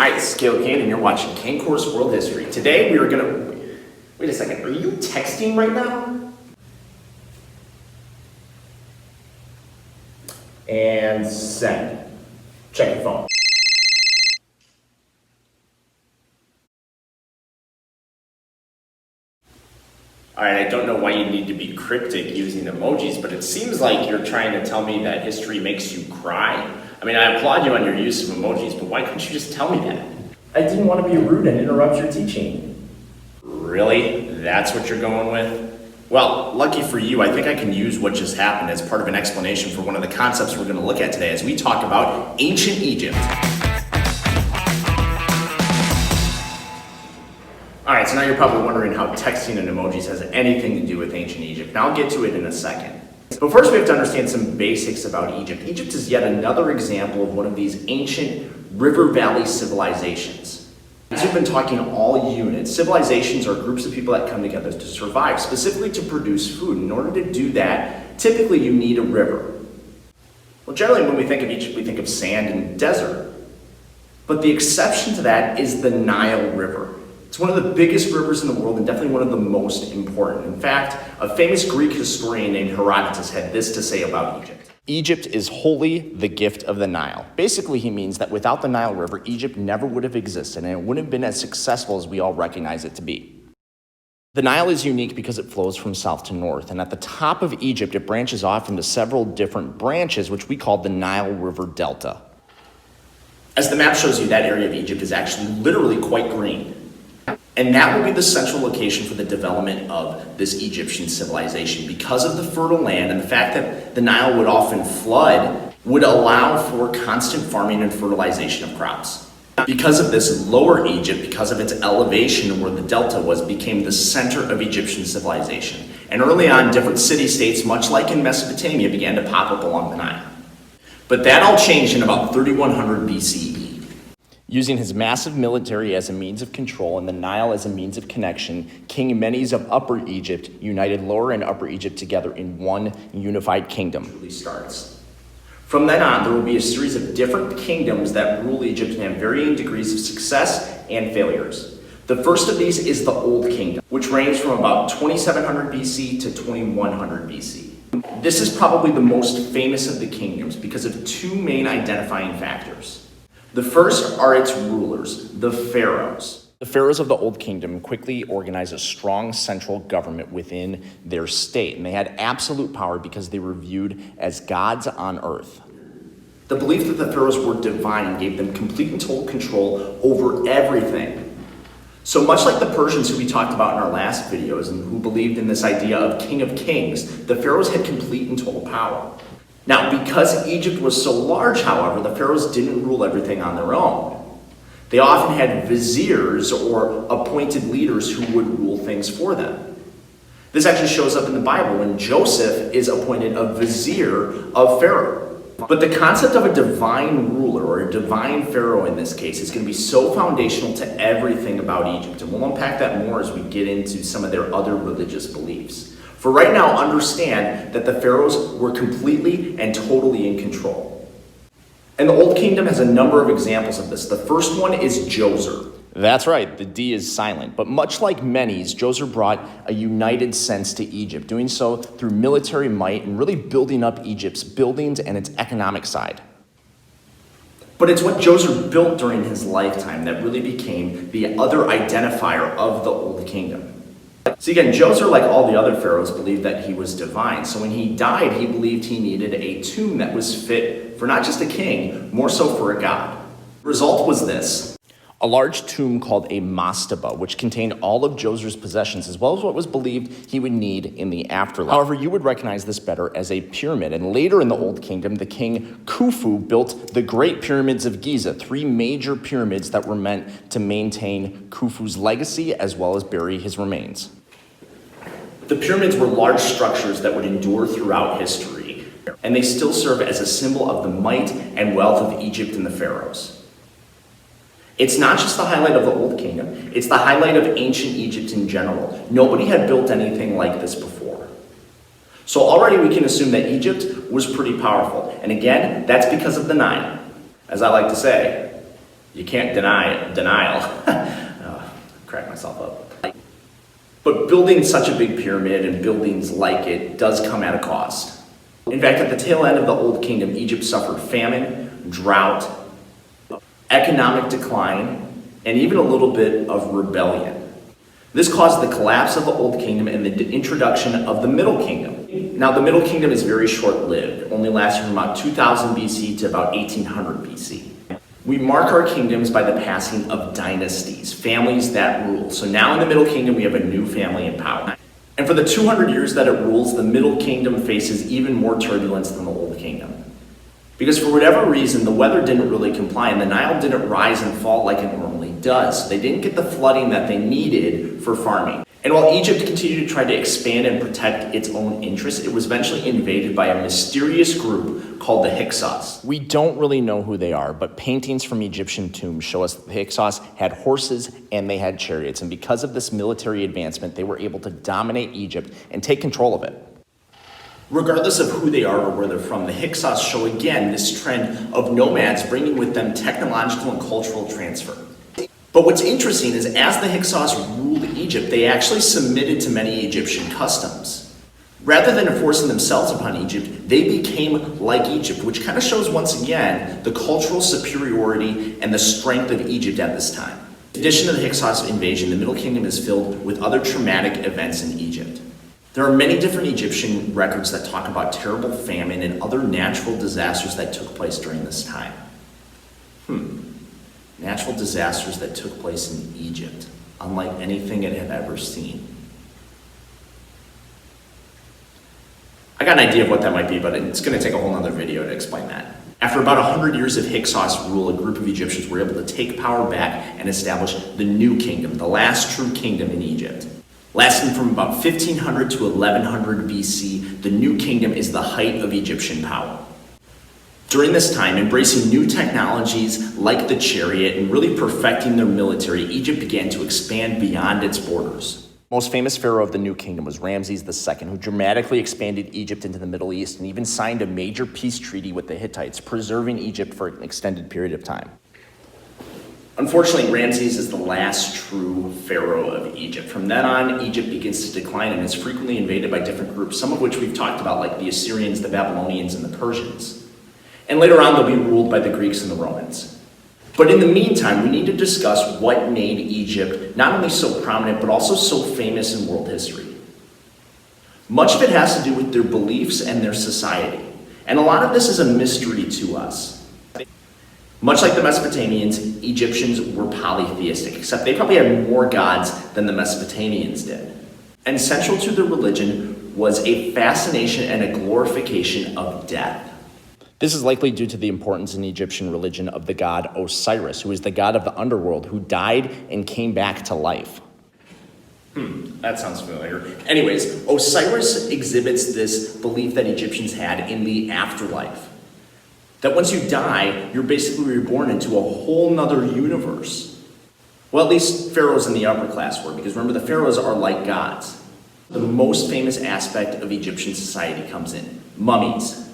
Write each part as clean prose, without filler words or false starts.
Hi, this is Cain, and you're watching Cain Course World History. Today we are gonna... Wait a second, are you texting right now? And send. Check your phone. Alright, I don't know why you need to be cryptic using emojis, but it seems like you're trying to tell me that history makes you cry. I mean, I applaud you on your use of emojis, but why couldn't you just tell me that? I didn't want to be rude and interrupt your teaching. Really? That's what you're going with? Well, lucky for you, I think I can use what just happened as part of an explanation for one of the concepts we're going to look at today as we talk about ancient Egypt. Alright, so now you're probably wondering how texting and emojis has anything to do with ancient Egypt, and I'll get to it in a second. But first we have to understand some basics about Egypt. Egypt is yet another example of one of these ancient river valley civilizations. As we've been talking all units, civilizations are groups of people that come together to survive, specifically to produce food. In order to do that, typically you need a river. Well, generally when we think of Egypt, we think of sand and desert. But the exception to that is the Nile River. It's one of the biggest rivers in the world and definitely one of the most important. In fact, a famous Greek historian named Herodotus had this to say about Egypt. Egypt is wholly the gift of the Nile. Basically, he means that without the Nile River, Egypt never would have existed and it wouldn't have been as successful as we all recognize it to be. The Nile is unique because it flows from south to north, and at the top of Egypt, it branches off into several different branches, which we call the Nile River Delta. As the map shows you, that area of Egypt is actually literally quite green. And that will be the central location for the development of this Egyptian civilization. Because of the fertile land and the fact that the Nile would often flood, would allow for constant farming and fertilization of crops. Because of this, Lower Egypt, because of its elevation where the delta was, became the center of Egyptian civilization. And early on, different city-states, much like in Mesopotamia, began to pop up along the Nile. But that all changed in about 3100 BCE. Using his massive military as a means of control and the Nile as a means of connection, King Menes of Upper Egypt united Lower and Upper Egypt together in one unified kingdom. Really starts. From then on, there will be a series of different kingdoms that rule Egypt and have varying degrees of success and failures. The first of these is the Old Kingdom, which ranged from about 2700 BC to 2100 BC. This is probably the most famous of the kingdoms because of two main identifying factors. The first are its rulers, the Pharaohs. The Pharaohs of the Old Kingdom quickly organized a strong central government within their state, and they had absolute power because they were viewed as gods on earth. The belief that the Pharaohs were divine gave them complete and total control over everything. So much like the Persians who we talked about in our last videos and who believed in this idea of King of Kings, the Pharaohs had complete and total power. Now, because Egypt was so large, however, the pharaohs didn't rule everything on their own. They often had viziers or appointed leaders who would rule things for them. This actually shows up in the Bible when Joseph is appointed a vizier of Pharaoh. But the concept of a divine ruler, or a divine pharaoh in this case, is going to be so foundational to everything about Egypt. And we'll unpack that more as we get into some of their other religious beliefs. For right now, understand that the pharaohs were completely and totally in control. And the Old Kingdom has a number of examples of this. The first one is Djoser. That's right, the D is silent. But much like Menes, Djoser brought a united sense to Egypt, doing so through military might and really building up Egypt's buildings and its economic side. But it's what Djoser built during his lifetime that really became the other identifier of the Old Kingdom. See, again, Djoser, like all the other pharaohs, believed that he was divine. So when he died, he believed he needed a tomb that was fit for not just a king, more so for a god. The result was this: a large tomb called a mastaba, which contained all of Djoser's possessions, as well as what was believed he would need in the afterlife. However, you would recognize this better as a pyramid. And later in the Old Kingdom, the king Khufu built the Great Pyramids of Giza, three major pyramids that were meant to maintain Khufu's legacy as well as bury his remains. The pyramids were large structures that would endure throughout history, and they still serve as a symbol of the might and wealth of Egypt and the pharaohs. It's not just the highlight of the Old Kingdom, it's the highlight of ancient Egypt in general. Nobody had built anything like this before. So already we can assume that Egypt was pretty powerful. And again, that's because of the Nile. As I like to say, You can't deny denial. Crack myself up. But building such a big pyramid and buildings like it does come at a cost. In fact, at the tail end of the Old Kingdom, Egypt suffered famine, drought, economic decline, and even a little bit of rebellion. This caused the collapse of the Old Kingdom and the introduction of the Middle Kingdom. Now, the Middle Kingdom is very short-lived, only lasting from about 2000 BC to about 1800 BC. We mark our kingdoms by the passing of dynasties, families that rule. So now in the Middle Kingdom, we have a new family in power. And for the 200 years that it rules, the Middle Kingdom faces even more turbulence than the Old Kingdom. Because for whatever reason, the weather didn't really comply, and the Nile didn't rise and fall like it normally does. They didn't get the flooding that they needed for farming. And while Egypt continued to try to expand and protect its own interests, it was eventually invaded by a mysterious group called the Hyksos. We don't really know who they are, but paintings from Egyptian tombs show us that the Hyksos had horses and they had chariots. And because of this military advancement, they were able to dominate Egypt and take control of it. Regardless of who they are or where they're from, the Hyksos show again this trend of nomads bringing with them technological and cultural transfer. But what's interesting is as the Hyksos ruled Egypt, they actually submitted to many Egyptian customs. Rather than enforcing themselves upon Egypt, they became like Egypt, which kind of shows once again the cultural superiority and the strength of Egypt at this time. In addition to the Hyksos invasion, the Middle Kingdom is filled with other traumatic events in Egypt. There are many different Egyptian records that talk about terrible famine and other natural disasters that took place during this time. Natural disasters that took place in Egypt, unlike anything it had ever seen. I got an idea of what that might be, but it's going to take a whole other video to explain that. After about 100 years of Hyksos rule, a group of Egyptians were able to take power back and establish the new kingdom, the last true kingdom in Egypt. Lasting from about 1500 to 1100 BC, the new kingdom is the height of Egyptian power. During this time, embracing new technologies like the chariot and really perfecting their military, Egypt began to expand beyond its borders. Most famous pharaoh of the New Kingdom was Ramses II, who dramatically expanded Egypt into the Middle East and even signed a major peace treaty with the Hittites, preserving Egypt for an extended period of time. Unfortunately, Ramses is the last true pharaoh of Egypt. From then on, Egypt begins to decline and is frequently invaded by different groups, some of which we've talked about, like the Assyrians, the Babylonians, and the Persians. And later on, they'll be ruled by the Greeks and the Romans. But in the meantime, we need to discuss what made Egypt not only so prominent, but also so famous in world history. Much of it has to do with their beliefs and their society. And a lot of this is a mystery to us. Much like the Mesopotamians, Egyptians were polytheistic, except they probably had more gods than the Mesopotamians did. And central to their religion was a fascination and a glorification of death. This is likely due to the importance in Egyptian religion of the god Osiris, who is the god of the underworld, who died and came back to life. That sounds familiar. Anyways, Osiris exhibits this belief that Egyptians had in the afterlife. That once you die, you're basically reborn into a whole nother universe. Well, at least pharaohs in the upper class were, because remember, the pharaohs are like gods. The most famous aspect of Egyptian society comes in: mummies.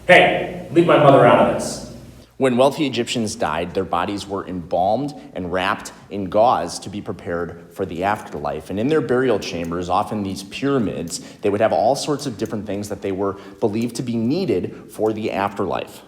Hey, leave my mother out of this. When wealthy Egyptians died, their bodies were embalmed and wrapped in gauze to be prepared for the afterlife. And in their burial chambers, often these pyramids, they would have all sorts of different things that they were believed to be needed for the afterlife.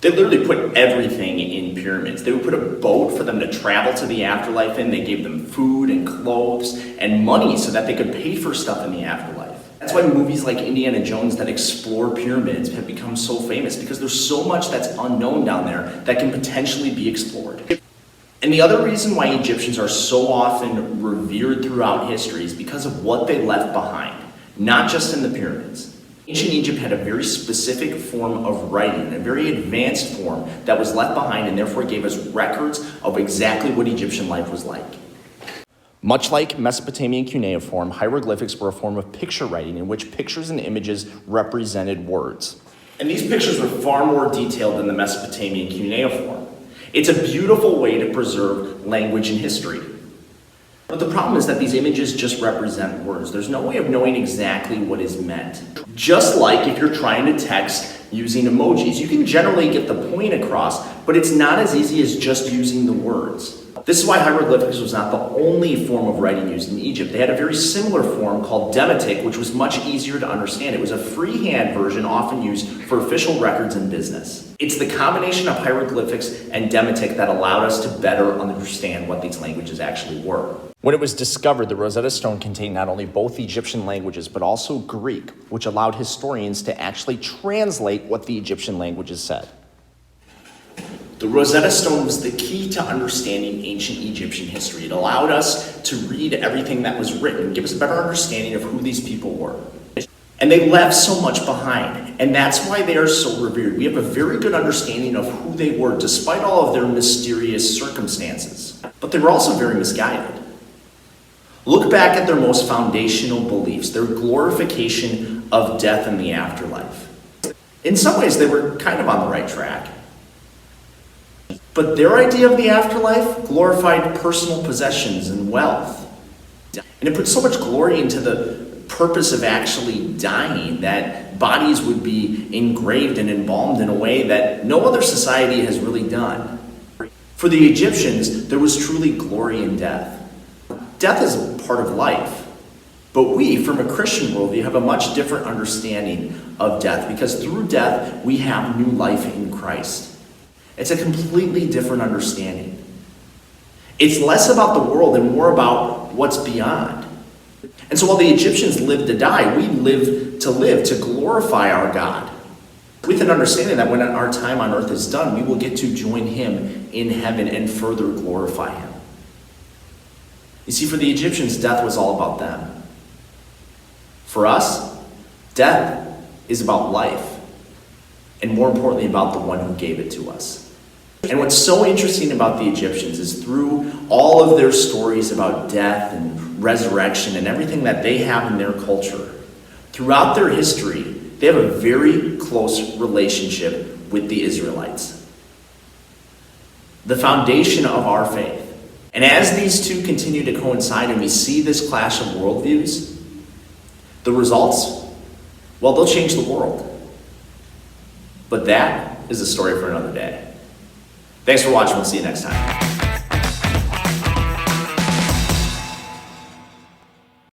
They literally put everything in pyramids. They would put a boat for them to travel to the afterlife in. They gave them food and clothes and money so that they could pay for stuff in the afterlife. That's why movies like Indiana Jones that explore pyramids have become so famous, because there's so much that's unknown down there that can potentially be explored. And the other reason why Egyptians are so often revered throughout history is because of what they left behind, not just in the pyramids. Ancient Egypt had a very specific form of writing, a very advanced form that was left behind and therefore gave us records of exactly what Egyptian life was like. Much like Mesopotamian cuneiform, hieroglyphics were a form of picture writing in which pictures and images represented words. And these pictures were far more detailed than the Mesopotamian cuneiform. It's a beautiful way to preserve language and history. But the problem is that these images just represent words. There's no way of knowing exactly what is meant. Just like if you're trying to text using emojis. You can generally get the point across, but it's not as easy as just using the words. This is why hieroglyphics was not the only form of writing used in Egypt. They had a very similar form called demotic, which was much easier to understand. It was a freehand version often used for official records and business. It's the combination of hieroglyphics and demotic that allowed us to better understand what these languages actually were. When it was discovered, the Rosetta Stone contained not only both Egyptian languages, but also Greek, which allowed historians to actually translate what the Egyptian languages said. The Rosetta Stone was the key to understanding ancient Egyptian history. It allowed us to read everything that was written, give us a better understanding of who these people were. And they left so much behind, and that's why they are so revered. We have a very good understanding of who they were, despite all of their mysterious circumstances. But they were also very misguided. Look back at their most foundational beliefs, their glorification of death and the afterlife. In some ways, they were kind of on the right track. But their idea of the afterlife glorified personal possessions and wealth. And it put so much glory into the purpose of actually dying that bodies would be engraved and embalmed in a way that no other society has really done. For the Egyptians, there was truly glory in death. Death is a part of life. But we, from a Christian worldview, have a much different understanding of death because through death, we have new life in Christ. It's a completely different understanding. It's less about the world and more about what's beyond. And so while the Egyptians lived to die, we live to glorify our God, with an understanding that when our time on earth is done, we will get to join him in heaven and further glorify him. You see, for the Egyptians, death was all about them. For us, death is about life, and more importantly, about the one who gave it to us. And what's so interesting about the Egyptians is through all of their stories about death and resurrection and everything that they have in their culture, throughout their history, they have a very close relationship with the Israelites, the foundation of our faith. And as these two continue to coincide and we see this clash of worldviews, the results, well, they'll change the world. But that is a story for another day. Thanks for watching. We'll see you next time.